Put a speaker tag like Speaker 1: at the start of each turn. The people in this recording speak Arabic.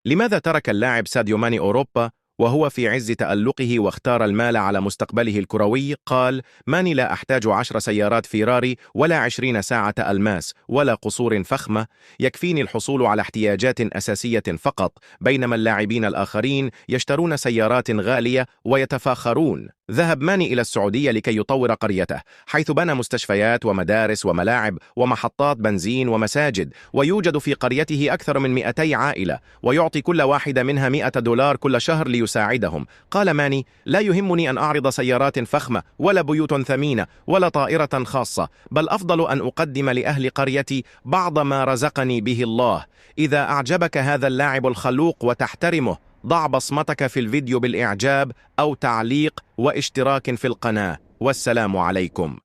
Speaker 1: لماذا ترك اللاعب ساديو ماني أوروبا وهو في عز تألقه واختار المال على مستقبله الكروي؟ قال: ماني لا أحتاج 10 سيارات فيراري ولا 20 ساعة ألماس ولا قصور فخمة، يكفيني الحصول على احتياجات أساسية فقط، بينما اللاعبين الآخرين يشترون سيارات غالية ويتفاخرون. ذهب ماني إلى السعودية لكي يطور قريته، حيث بنى مستشفيات ومدارس وملاعب ومحطات بنزين ومساجد، ويوجد في قريته أكثر من 200 عائلة، ويعطي كل واحدة منها $100 كل شهر ليساعدهم. قال ماني: لا يهمني أن أعرض سيارات فخمة ولا بيوت ثمينة ولا طائرة خاصة، بل أفضل أن أقدم لأهل قريتي بعض ما رزقني به الله. إذا أعجبك هذا اللاعب الخلوق وتحترمه، ضع بصمتك في الفيديو بالإعجاب أو تعليق واشتراك في القناة. والسلام عليكم.